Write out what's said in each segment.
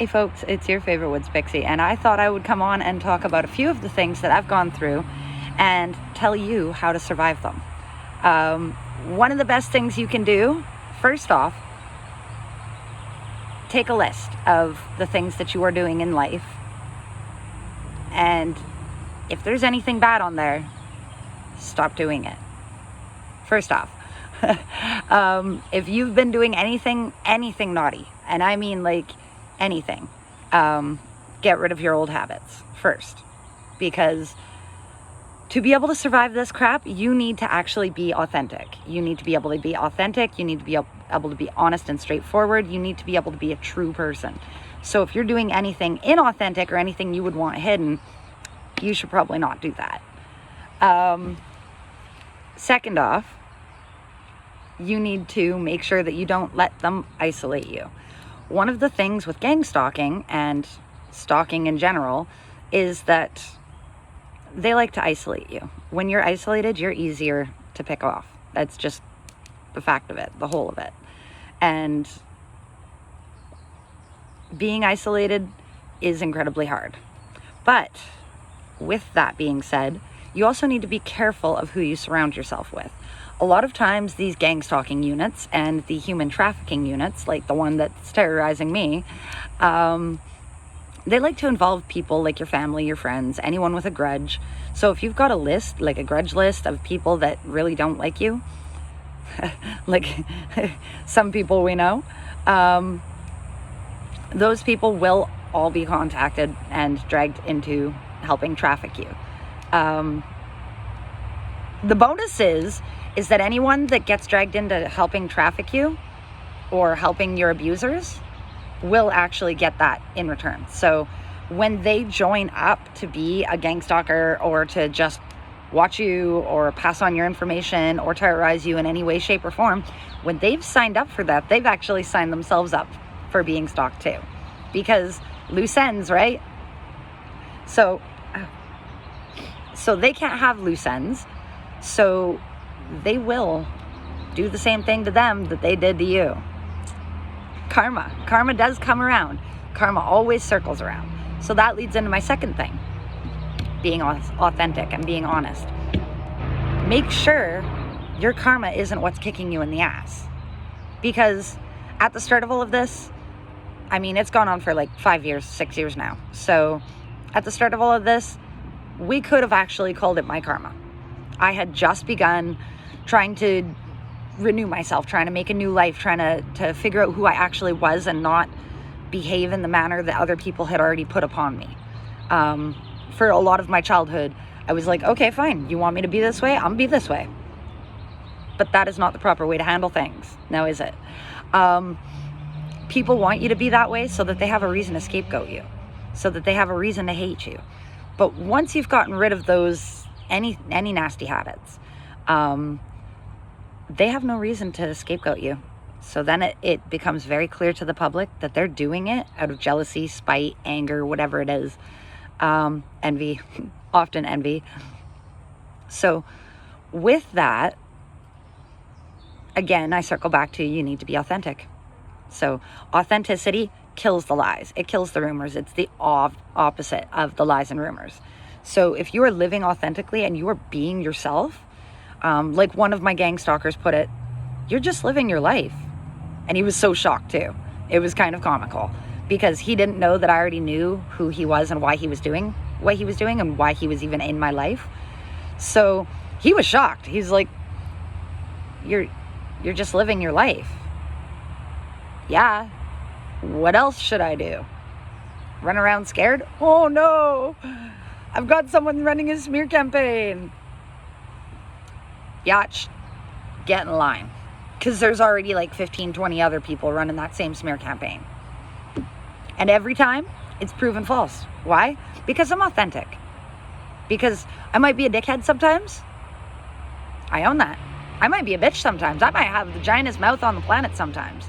Hey folks, it's your favorite Woods Pixie, and I thought I would come on and talk about a few of the things that I've gone through and tell you how to survive them. One of the best things you can do, first off, take a list of the things that you are doing in life, and if there's anything bad on there, stop doing it. First off, if you've been doing anything naughty, and I mean like anything, get rid of your old habits first, because to be able to survive this crap, you need to actually be authentic. You need to be able to be authentic. You need to be able to be honest and straightforward. You need to be able to be a true person. So if you're doing anything inauthentic or anything you would want hidden, you should probably not do that. Second off, you need to make sure that you don't let them isolate you. One of the things with gang stalking and stalking in general is that they like to isolate you. When you're isolated, you're easier to pick off. That's just the fact of it, the whole of it. And being isolated is incredibly hard. But with that being said, you also need to be careful of who you surround yourself with. A lot of times these gang stalking units and the human trafficking units, like the one that's terrorizing me, they like to involve people like your family, your friends, anyone with a grudge. So if you've got a list, like a grudge list of people that really don't like you, like some people we know, those people will all be contacted and dragged into helping traffic you. The bonus is that anyone that gets dragged into helping traffic you or helping your abusers will actually get that in return. So when they join up to be a gang stalker or to just watch you or pass on your information or terrorize you in any way, shape, or form, when they've signed up for that, they've actually signed themselves up for being stalked too. Because loose ends, right? So they can't have loose ends. So they will do the same thing to them that they did to you. Karma does come around. Karma always circles around. So that leads into my second thing, being authentic and being honest. Make sure your karma isn't what's kicking you in the ass. Because at the start of all of this, I mean, it's gone on for like 5 years, 6 years now. So at the start of all of this, we could have actually called it my karma. I had just begun trying to renew myself, trying to make a new life, trying to figure out who I actually was and not behave in the manner that other people had already put upon me. For a lot of my childhood, I was like, okay, fine. You want me to be this way? I'm gonna be this way. But that is not the proper way to handle things. Now, is it? People want you to be that way so that they have a reason to scapegoat you, so that they have a reason to hate you. But once you've gotten rid of those, any nasty habits, they have no reason to scapegoat you. So then it becomes very clear to the public that they're doing it out of jealousy, spite, anger, whatever it is. Envy, often envy. So with that, again, I circle back to you need to be authentic. So authenticity kills the lies. It kills the rumors. It's the opposite of the lies and rumors. So if you are living authentically and you are being yourself, like one of my gang stalkers put it, you're just living your life. And he was so shocked too. It was kind of comical because he didn't know that I already knew who he was and why he was doing what he was doing and why he was even in my life. So he was shocked. He's like, you're just living your life. Yeah. What else should I do? Run around scared? Oh no, I've got someone running a smear campaign. Yatch, get in line. Because there's already like 15, 20 other people running that same smear campaign. And every time, it's proven false. Why? Because I'm authentic. Because I might be a dickhead sometimes. I own that. I might be a bitch sometimes. I might have the giantest mouth on the planet sometimes.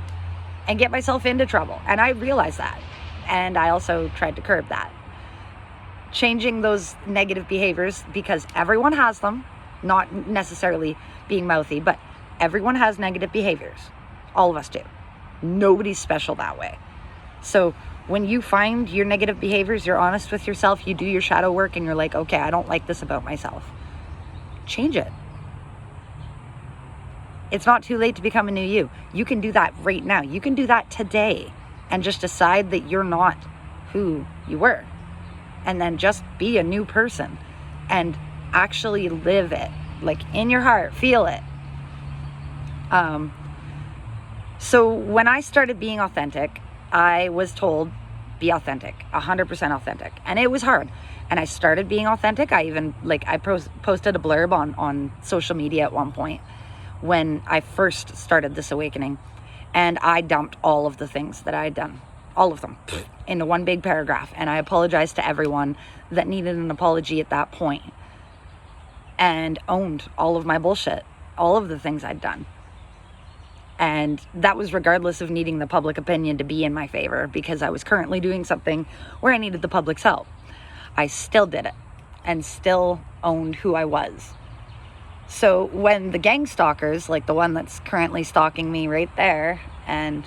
And get myself into trouble. And I realize that. And I also tried to curb that. Changing those negative behaviors, because everyone has them. Not necessarily being mouthy, but everyone has negative behaviors. All of us do. Nobody's special that way. So When you find your negative behaviors, you're honest with yourself, you do your shadow work, and you're like, okay, I don't like this about myself. Change it. It's not too late to become a new you. You can do that right now. You can do that today and just decide that you're not who you were. And then just be a new person and actually live it. Like in your heart, feel it. So when I started being authentic, I was told, be authentic, 100% authentic. And it was hard. And I started being authentic. I even, I posted a blurb on social media at one point when I first started this awakening. And I dumped all of the things that I had done, all of them, into one big paragraph. And I apologized to everyone that needed an apology at that point. And owned all of my bullshit, all of the things I'd done. And that was regardless of needing the public opinion to be in my favor, because I was currently doing something where I needed the public's help. I still did it and still owned who I was. So when the gang stalkers, like the one that's currently stalking me right there, and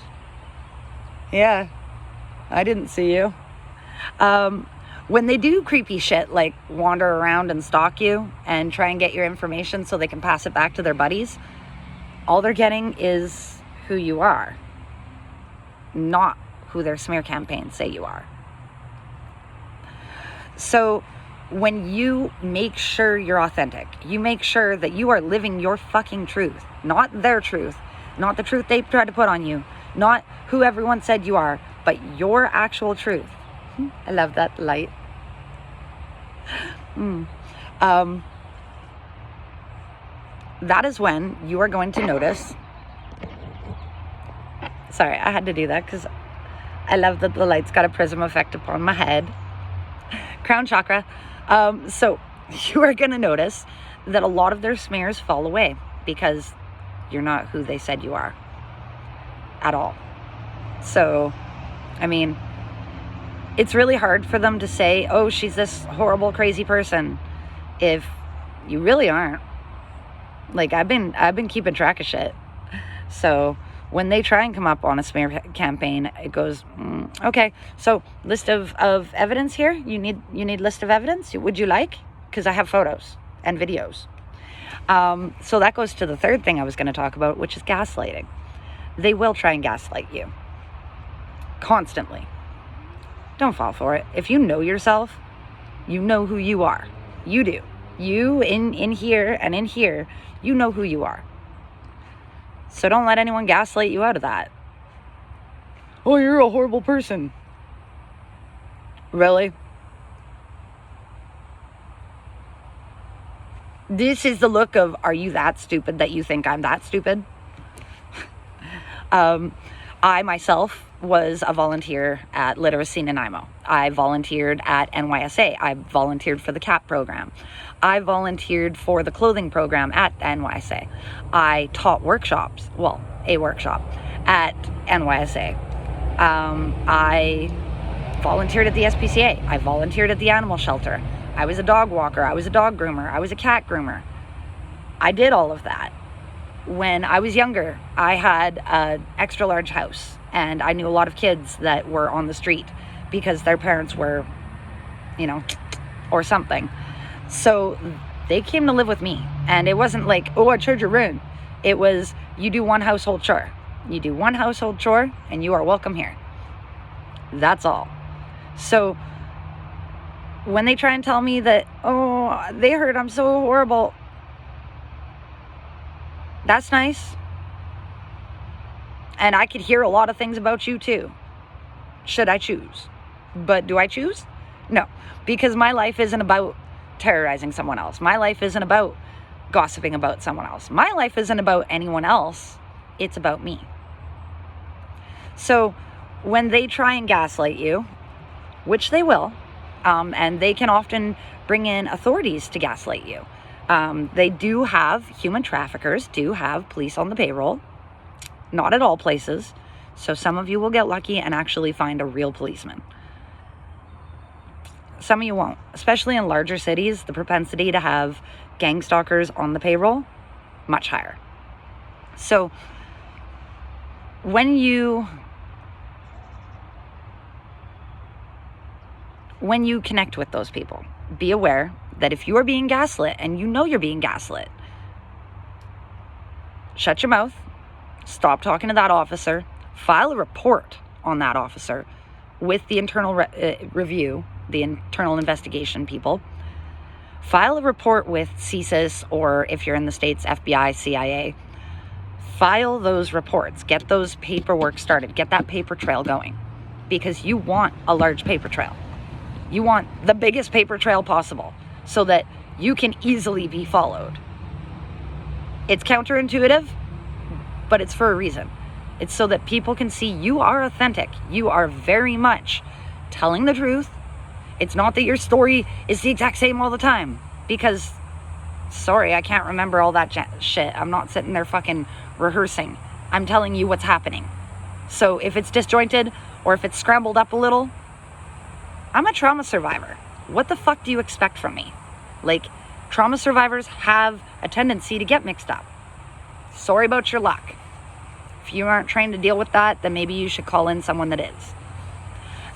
yeah, I didn't see you. When they do creepy shit like wander around and stalk you and try and get your information so they can pass it back to their buddies, all they're getting is who you are, not who their smear campaigns say you are. So when you make sure you're authentic, you make sure that you are living your fucking truth, not their truth, not the truth they tried to put on you, not who everyone said you are, but your actual truth. I love that light. That is when you are going to notice. Sorry, I had to do that because I love that the light's got a prism effect upon my head. Crown chakra. So you are going to notice that a lot of their smears fall away because you're not who they said you are at all. So, I mean, it's really hard for them to say, oh, she's this horrible, crazy person, if you really aren't. Like, I've been keeping track of shit. So when they try and come up on a smear campaign, it goes, okay, so list of evidence here. You need list of evidence. Would you like? Because I have photos and videos. So that goes to the third thing I was going to talk about, which is gaslighting. They will try and gaslight you constantly. Don't fall for it. If you know yourself, you know who you are. You do. You in here and in here, you know who you are. So don't let anyone gaslight you out of that. Oh, you're a horrible person. Really? This is the look of, are you that stupid that you think I'm that stupid? I myself was a volunteer at Literacy Nanaimo. I volunteered at NYSA. I volunteered for the CAP program. I volunteered for the clothing program at NYSA. I taught workshops, well, a workshop at NYSA. I volunteered at the SPCA. I volunteered at the animal shelter. I was a dog walker. I was a dog groomer. I was a cat groomer. I did all of that. When I was younger, I had an extra large house, and I knew a lot of kids that were on the street because their parents were, or something. So they came to live with me, and it wasn't like, oh, I charge your rent. It was, you do one household chore. You do one household chore, and you are welcome here. That's all. So when they try and tell me that, oh, they heard I'm so horrible, that's nice. And I could hear a lot of things about you too, should I choose. But do I choose? No, because my life isn't about terrorizing someone else. My life isn't about gossiping about someone else. My life isn't about anyone else. It's about me. So when they try and gaslight you, which they will, and they can often bring in authorities to gaslight you. They do have, human traffickers do have police on the payroll. Not at all places. So some of you will get lucky and actually find a real policeman. Some of you won't. Especially in larger cities, the propensity to have gang stalkers on the payroll, much higher. So when you when you connect with those people, be aware that if you are being gaslit and you know you're being gaslit, shut your mouth, stop talking to that officer, file a report on that officer with the internal review, the internal investigation people. File a report with CSIS, or if you're in the States, FBI, CIA. File those reports. Get those paperwork started. Get that paper trail going, because you want a large paper trail. You want the biggest paper trail possible so that you can easily be followed. It's counterintuitive, but it's for a reason. It's so that people can see you are authentic. You are very much telling the truth. It's not that your story is the exact same all the time, because, sorry, I can't remember all that shit. I'm not sitting there fucking rehearsing. I'm telling you what's happening. So if it's disjointed or if it's scrambled up a little, I'm a trauma survivor. What the fuck do you expect from me? Like, trauma survivors have a tendency to get mixed up. Sorry about your luck. If you aren't trained to deal with that, then maybe you should call in someone that is.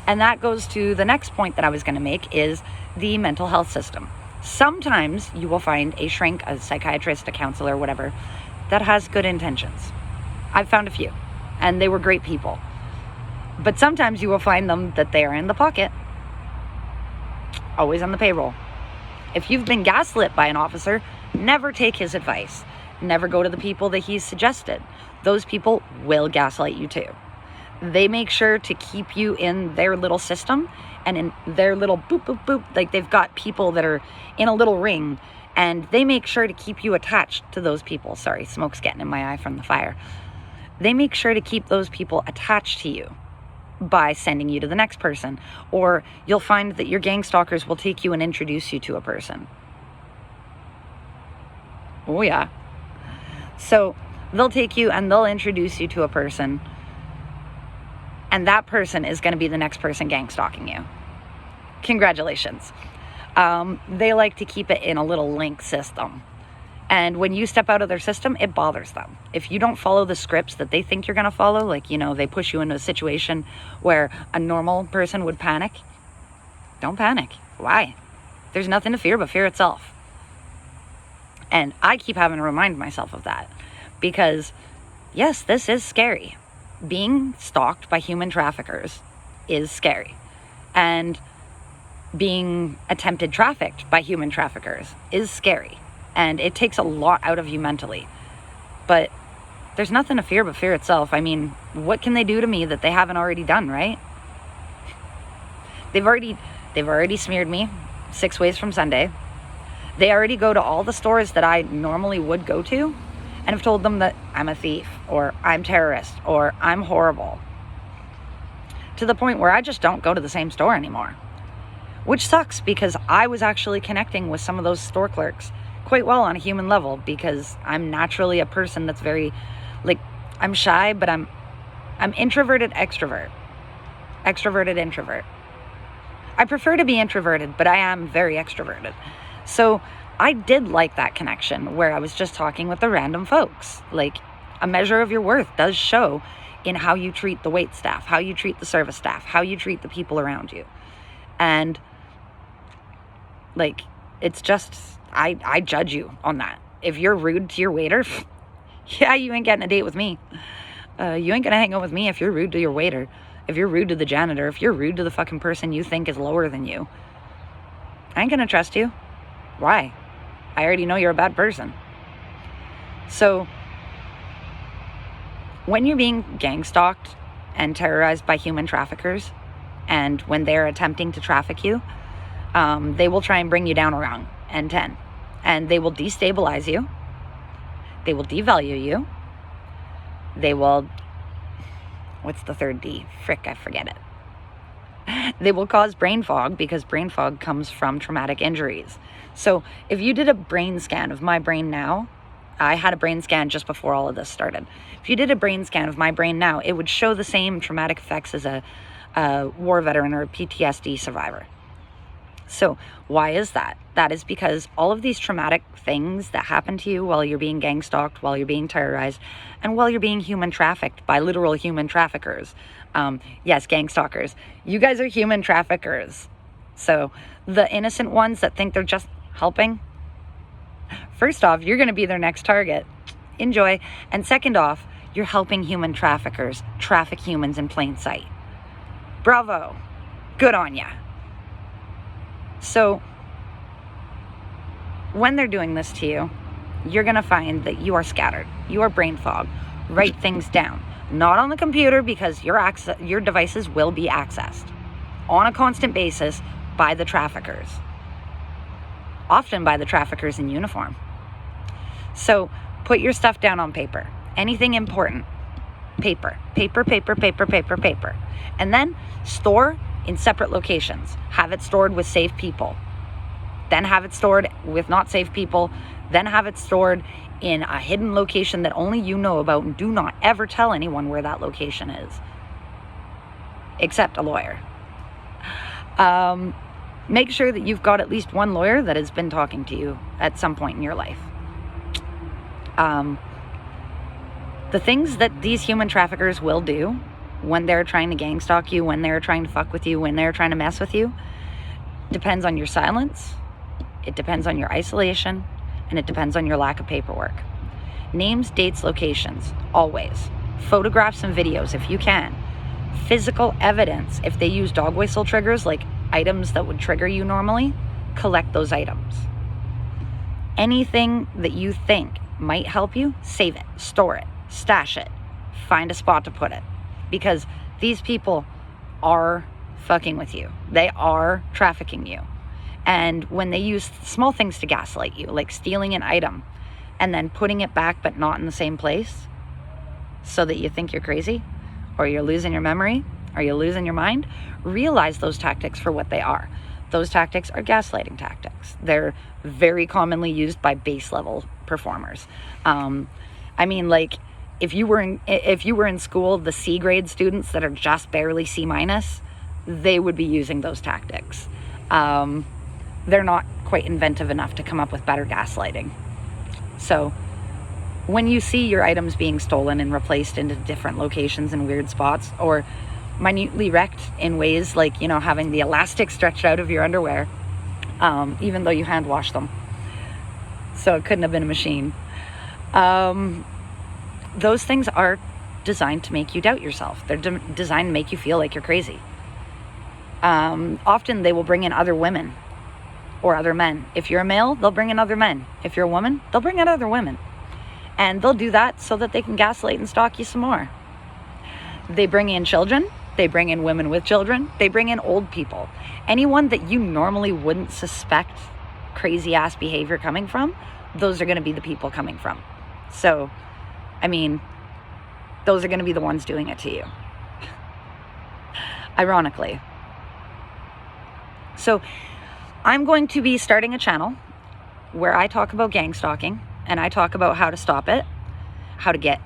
And that goes to the next point that I was going to make, is the mental health system. Sometimes you will find a shrink, a psychiatrist, a counselor, whatever, that has good intentions. I've found a few, and they were great people. But sometimes you will find them that they are in the pocket, always on the payroll. If you've been gaslit by an officer, never take his advice. Never go to the people that he's suggested. Those people will gaslight you too. They make sure to keep you in their little system and in their little boop, boop, boop. Like, they've got people that are in a little ring, and they make sure to keep you attached to those people. Sorry, smoke's getting in my eye from the fire. They make sure to keep those people attached to you by sending you to the next person. Or you'll find that your gang stalkers will take you and introduce you to a person. Oh yeah. So they'll take you and they'll introduce you to a person, and that person is going to be the next person gang stalking you. Congratulations. They like to keep it in a little link system. And when you step out of their system, it bothers them. If you don't follow the scripts that they think you're going to follow, like, you know, they push you into a situation where a normal person would panic, don't panic. Why? There's nothing to fear but fear itself. And I keep having to remind myself of that, because yes, this is scary. Being stalked by human traffickers is scary. And being attempted trafficked by human traffickers is scary. And it takes a lot out of you mentally. But there's nothing to fear but fear itself. I mean, what can they do to me that they haven't already done, right? They've already smeared me 6 ways from Sunday. They already go to all the stores that I normally would go to and have told them that I'm a thief, or I'm terrorist, or I'm horrible. To the point where I just don't go to the same store anymore. Which sucks, because I was actually connecting with some of those store clerks quite well on a human level, because I'm naturally a person that's very, like, I'm shy, but I'm introverted extrovert. Extroverted introvert. I prefer to be introverted, but I am very extroverted. So I did like that connection where I was just talking with the random folks. Like, a measure of your worth does show in how you treat the wait staff, how you treat the service staff, how you treat the people around you. And like, it's just, I judge you on that. If you're rude to your waiter, yeah, you ain't getting a date with me. You ain't gonna hang out with me if you're rude to your waiter, if you're rude to the janitor, if you're rude to the fucking person you think is lower than you. I ain't gonna trust you. Why? I already know you're a bad person. So when you're being gang stalked and terrorized by human traffickers, and when they're attempting to traffic you, they will try and bring you down a rung and 10. And they will destabilize you. They will devalue you. They will, what's the third D? Frick, I forget it. They will cause brain fog, because brain fog comes from traumatic injuries. So if you did a brain scan of my brain now, I had a brain scan just before all of this started. If you did a brain scan of my brain now, it would show the same traumatic effects as a war veteran or a PTSD survivor. So why is that? That is because all of these traumatic things that happen to you while you're being gang stalked, while you're being terrorized, and while you're being human trafficked by literal human traffickers. Yes, gang stalkers. You guys are human traffickers. So the innocent ones that think they're just helping, first off, you're going to be their next target. Enjoy. And second off, you're helping human traffickers traffic humans in plain sight. Bravo. Good on ya. So when they're doing this to you, you're going to find that you are scattered. You are brain fog. Write things down. Not on the computer, because your devices will be accessed on a constant basis by the traffickers. Often by the traffickers in uniform. So put your stuff down on paper. Anything important. Paper. Paper, paper, paper, paper, paper. And then store in separate locations. Have it stored with safe people. Then have it stored with not safe people. Then have it stored in a hidden location that only you know about, and do not ever tell anyone where that location is. Except a lawyer. Make sure that you've got at least one lawyer that has been talking to you at some point in your life. The things that these human traffickers will do when they're trying to gang stalk you, when they're trying to fuck with you, when they're trying to mess with you, depends on your silence, it depends on your isolation, and it depends on your lack of paperwork. Names, dates, locations, always. Photographs and videos if you can. Physical evidence, if they use dog whistle triggers, like items that would trigger you normally, collect those items. Anything that you think might help you, save it, store it, stash it, find a spot to put it. Because these people are fucking with you. They are trafficking you. And when they use small things to gaslight you, like stealing an item and then putting it back but not in the same place so that you think you're crazy, or you're losing your memory, or you're losing your mind, realize those tactics for what they are. Those tactics are gaslighting tactics. They're very commonly used by base level performers. I mean, like, if you were in school, the C grade students that are just barely C minus, they would be using those tactics. They're not quite inventive enough to come up with better gaslighting. So when you see your items being stolen and replaced into different locations and weird spots, or minutely wrecked in ways like, you know, having the elastic stretched out of your underwear, even though you hand washed them, so it couldn't have been a machine. Those things are designed to make you doubt yourself. They're designed to make you feel like you're crazy. Often they will bring in other women or other men. If you're a male, they'll bring in other men. If you're a woman, they'll bring in other women. And they'll do that so that they can gaslight and stalk you some more. They bring in children. They bring in women with children. They bring in old people. Anyone that you normally wouldn't suspect crazy ass behavior coming from, those are going to be the people coming from. So, I mean, those are going to be the ones doing it to you. Ironically. So, I'm going to be starting a channel where I talk about gang stalking, and I talk about how to stop it, how to get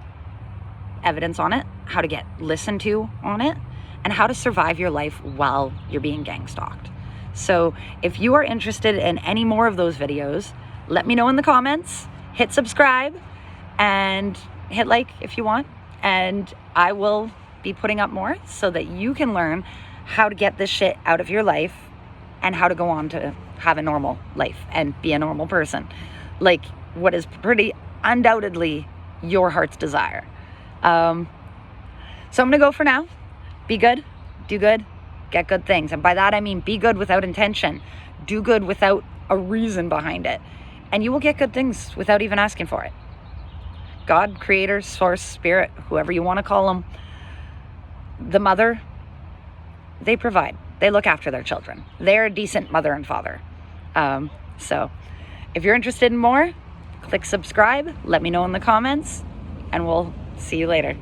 evidence on it, how to get listened to on it, and how to survive your life while you're being gang stalked. So if you are interested in any more of those videos, let me know in the comments, hit subscribe, and hit like if you want, and I will be putting up more so that you can learn how to get this shit out of your life and how to go on to have a normal life and be a normal person, like what is pretty undoubtedly your heart's desire. So I'm gonna go for now. Be good, do good, get good things. And by that I mean be good without intention, do good without a reason behind it, and you will get good things without even asking for it. God, creator, source, spirit, whoever you want to call them, the mother, they provide. They look after their children. They're a decent mother and father. So if you're interested in more, click subscribe, let me know in the comments, and we'll see you later.